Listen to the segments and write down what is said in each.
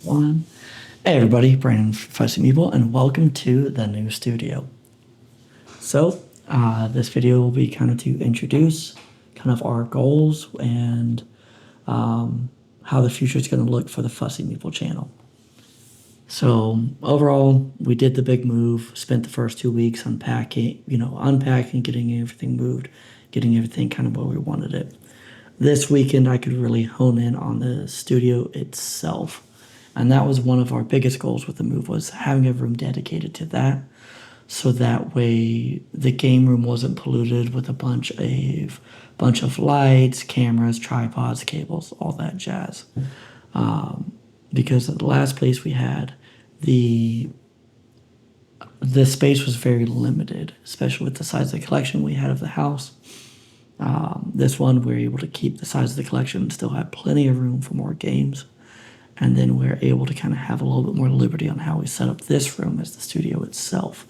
One. Hey everybody, Brandon from Fussy Meeple, and welcome to the new studio. This video will be kind of to introduce kind of our goals and how the future is going to look for the Fussy Meeple channel. So overall, we did the big move, spent the first 2 weeks unpacking, getting everything moved, getting everything kind of where we wanted it. This weekend, I could really hone in on the studio itself. And that was one of our biggest goals with the move, was having a room dedicated to that. So that way the game room wasn't polluted with a bunch of lights, cameras, tripods, cables, all that jazz. Because at the last place we had, the space was very limited, especially with the size of the collection we had of the house. This one, we were able to keep the size of the collection and still have plenty of room for more games. And then we're able to kind of have a little bit more liberty on how we set up this room as the studio itself.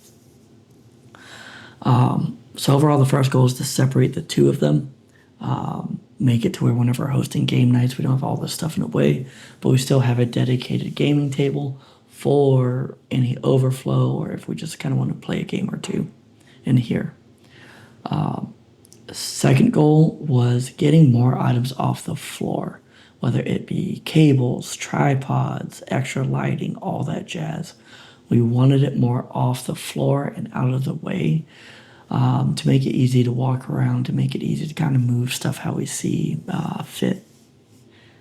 So overall, the first goal is to separate the two of them, make it to where whenever we're hosting game nights, we don't have all this stuff in the way, but we still have a dedicated gaming table for any overflow, or if we just kind of want to play a game or two in here. Second goal was getting more items off the floor, whether it be cables, tripods, extra lighting, all that jazz. We wanted it more off the floor and out of the way, to make it easy to walk around, to make it easy to kind of move stuff how we see fit.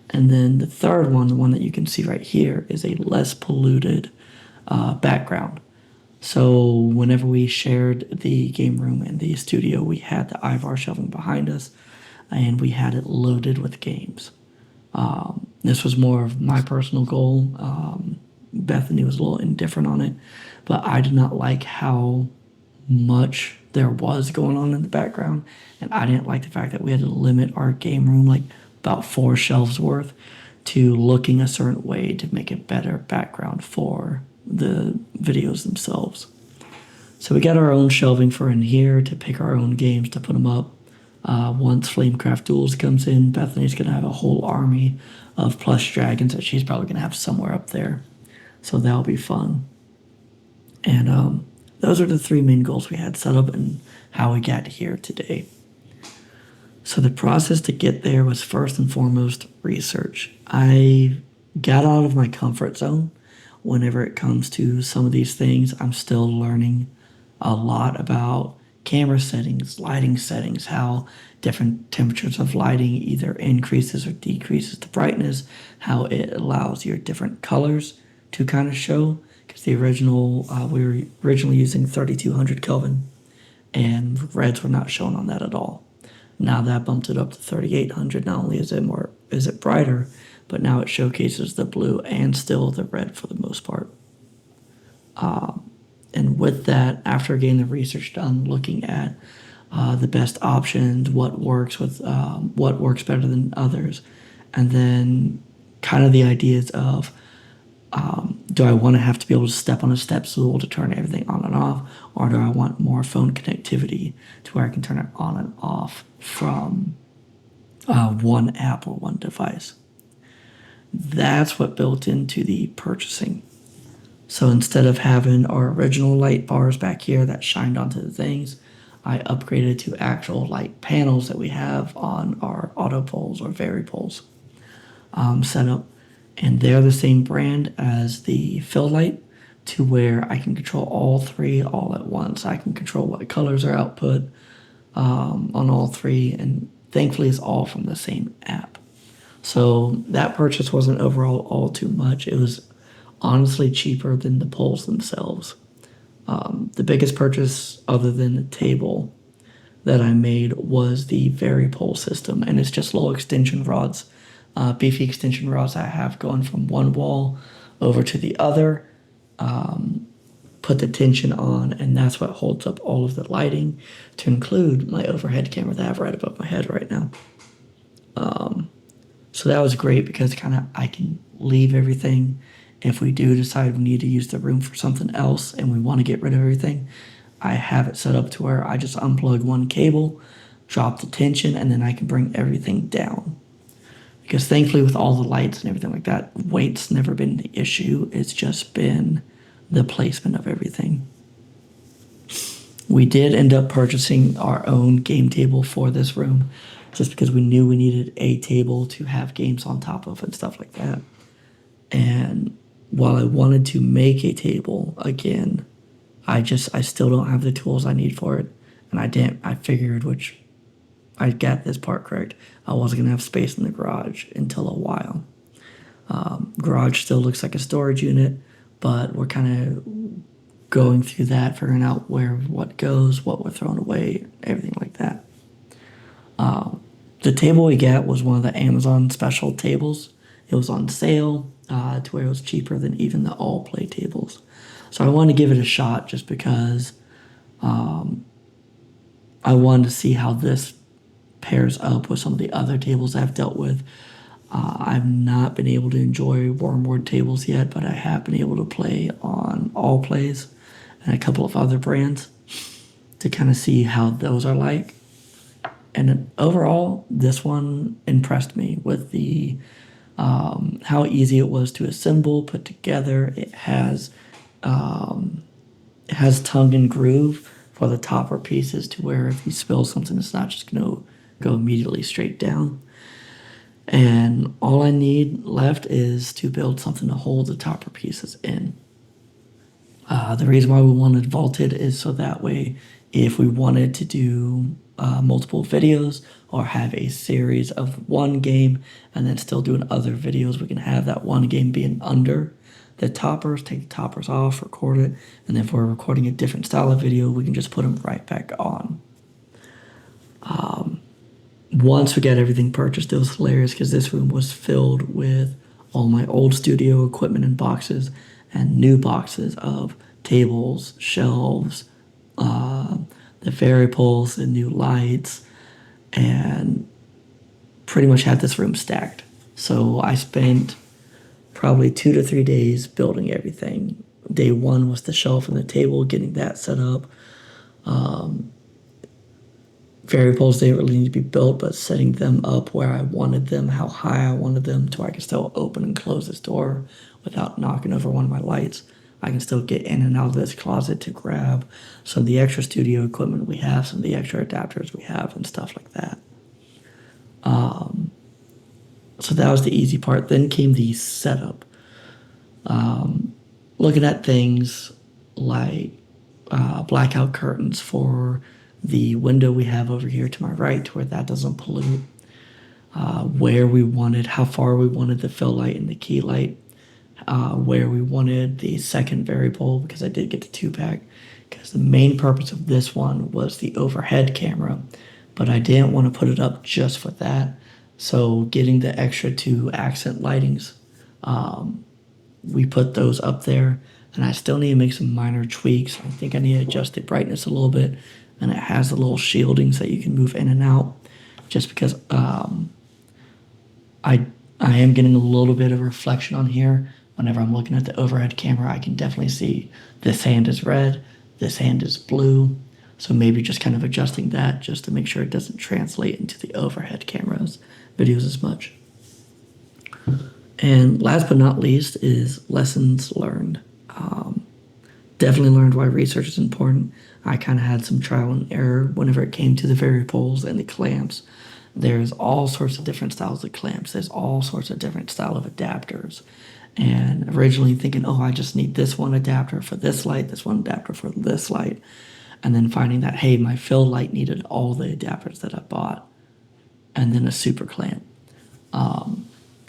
And then the third one, the one that you can see right here, is a less polluted background. So whenever we shared the game room and the studio, we had the Ivar shelving behind us, and we had it loaded with games. This was more of my personal goal. Bethany was a little indifferent on it, but I did not like how much there was going on in the background, and I didn't like the fact that we had to limit our game room, like about 4 shelves worth, to looking a certain way to make a better background for the videos themselves. So we got our own shelving for in here to pick our own games to put them up. Once Flamecraft Duels comes in, Bethany's going to have a whole army of plush dragons that she's probably going to have somewhere up there. So that'll be fun. And those are the 3 main goals we had set up and how we got here today. So the process to get there was first and foremost research. I got out of my comfort zone. Whenever it comes to some of these things, I'm still learning a lot about camera settings, lighting settings, how different temperatures of lighting either increases or decreases the brightness, how it allows your different colors to kind of show. Because the original, we were originally using 3200 Kelvin, and reds were not shown on that at all. Now that bumped it up to 3800. Not only is it brighter, but now it showcases the blue and still the red for the most part. And with that, after getting the research done, looking at the best options, what works better than others, and then kind of the ideas of, do I want to have to be able to step on a step stool to turn everything on and off, or do I want more phone connectivity to where I can turn it on and off from one app or one device? That's what built into the purchasing. So instead of having our original light bars back here that shined onto the things, I upgraded to actual light panels that we have on our auto poles or Vari poles set up. And they're the same brand as the fill light, to where I can control all 3 all at once. I can control what colors are output on all 3, and thankfully it's all from the same app. So that purchase wasn't overall all too much. It was honestly cheaper than the poles themselves. The biggest purchase other than the table that I made was the Vari pole system, and it's just low extension rods, beefy extension rods I have going from one wall over to the other, put the tension on, and that's what holds up all of the lighting, to include my overhead camera that I have right above my head right now. So that was great because I can leave everything. If we do decide we need to use the room for something else and we want to get rid of everything, I have it set up to where I just unplug one cable, drop the tension, and then I can bring everything down. Because thankfully, with all the lights and everything like that, weight's never been the issue. It's just been the placement of everything. We did end up purchasing our own game table for this room just because we knew we needed a table to have games on top of and stuff like that. And while I wanted to make a table again, I still don't have the tools I need for it. And I figured, which I got this part correct, I wasn't going to have space in the garage until a while. Garage still looks like a storage unit, but we're kind of going through that, figuring out what goes, what we're throwing away, everything like that. The table we got was one of the Amazon special tables. It was on sale to where it was cheaper than even the all play tables. So I wanted to give it a shot just because I wanted to see how this pairs up with some of the other tables I've dealt with. I've not been able to enjoy Wormwood tables yet, but I have been able to play on All Plays and a couple of other brands to kind of see how those are like. And overall, this one impressed me with the how easy it was to assemble, put together. It has tongue and groove for the topper pieces to where if you spill something, it's not just going to go immediately straight down. And all I need left is to build something to hold the topper pieces in. The reason why we wanted vaulted is so that way if we wanted to do multiple videos or have a series of one game and then still doing other videos, we can have that one game being under the toppers, take the toppers off, record it, and then if we're recording a different style of video, we can just put them right back on. Once we got everything purchased, it was hilarious because this room was filled with all my old studio equipment in boxes and new boxes of tables, shelves, the fairy poles, the new lights, and pretty much had this room stacked. So I spent probably 2 to 3 days building everything. Day one was the shelf and the table, getting that set up. Fairy poles didn't really need to be built, but setting them up where I wanted them, how high I wanted them, to where I could still open and close this door without knocking over one of my lights. I can still get in and out of this closet to grab some of the extra studio equipment we have, some of the extra adapters we have, and stuff like that. So that was the easy part. Then came the setup. Looking at things like blackout curtains for the window we have over here to my right, to where that doesn't pollute. Where we wanted, how far we wanted the fill light and the key light. Where we wanted the second variable, because I did get the 2-pack, because the main purpose of this one was the overhead camera, but I didn't want to put it up just for that. So getting the extra 2 accent lightings, we put those up there, and I still need to make some minor tweaks. I think I need to adjust the brightness a little bit, and it has the little shieldings that you can move in and out, just because I am getting a little bit of reflection on here. Whenever I'm looking at the overhead camera, I can definitely see this hand is red, this hand is blue. So maybe just kind of adjusting that just to make sure it doesn't translate into the overhead cameras videos as much. And last but not least is lessons learned. Definitely learned why research is important. I kind of had some trial and error whenever it came to the fairy poles and the clamps. There's all sorts of different styles of clamps. There's all sorts of different style of adapters. And originally thinking, oh, I just need this one adapter for this light, this one adapter for this light. And then finding that, hey, my fill light needed all the adapters that I bought. And then a super clamp.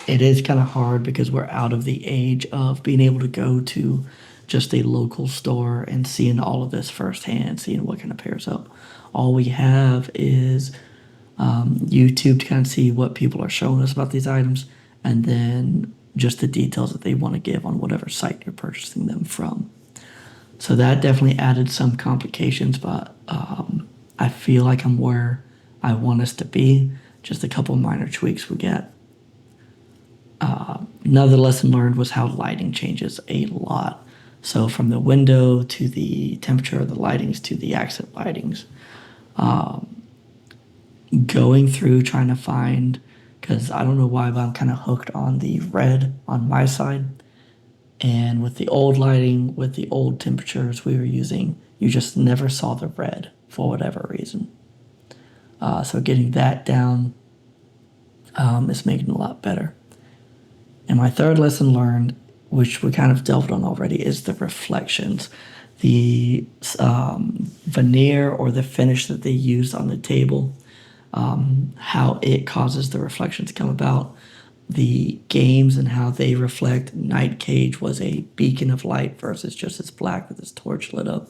It is kind of hard because we're out of the age of being able to go to just a local store and seeing all of this firsthand, seeing what kind of pairs up. All we have is YouTube to kind of see what people are showing us about these items, and then just the details that they want to give on whatever site you're purchasing them from. So that definitely added some complications, but I feel like I'm where I want us to be. Just a couple minor tweaks we get. Another lesson learned was how lighting changes a lot. So from the window to the temperature of the lightings to the accent lightings. Going through trying to find because I don't know why, but I'm kind of hooked on the red on my side. And with the old lighting, with the old temperatures we were using, you just never saw the red for whatever reason. So getting that down is making it a lot better. And my third lesson learned, which we kind of delved on already, is the reflections. The veneer or the finish that they used on the table, how it causes the reflection to come about. The games and how they reflect. Night Cage was a beacon of light versus just its black with its torch lit up.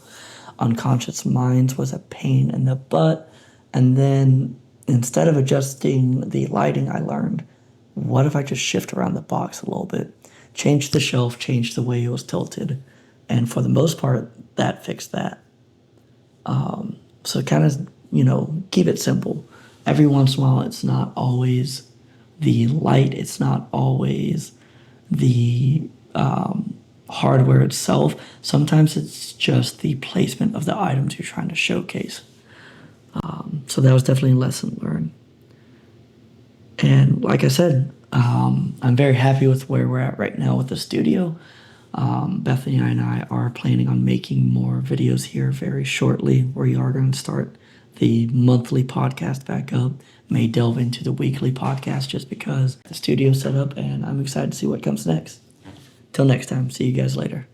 Unconscious Minds was a pain in the butt. And then instead of adjusting the lighting, I learned, what if I just shift around the box a little bit? Change the shelf, change the way it was tilted. And for the most part, that fixed that. So kind of, keep it simple. Every once in a while, it's not always the light, it's not always the hardware itself. Sometimes it's just the placement of the items you're trying to showcase. So that was definitely a lesson learned. And like I said, I'm very happy with where we're at right now with the studio. Bethany and I are planning on making more videos here very shortly. We are going to start the monthly podcast back up. May delve into the weekly podcast just because the studio's set up, and I'm excited to see what comes next. Till next time, see you guys later.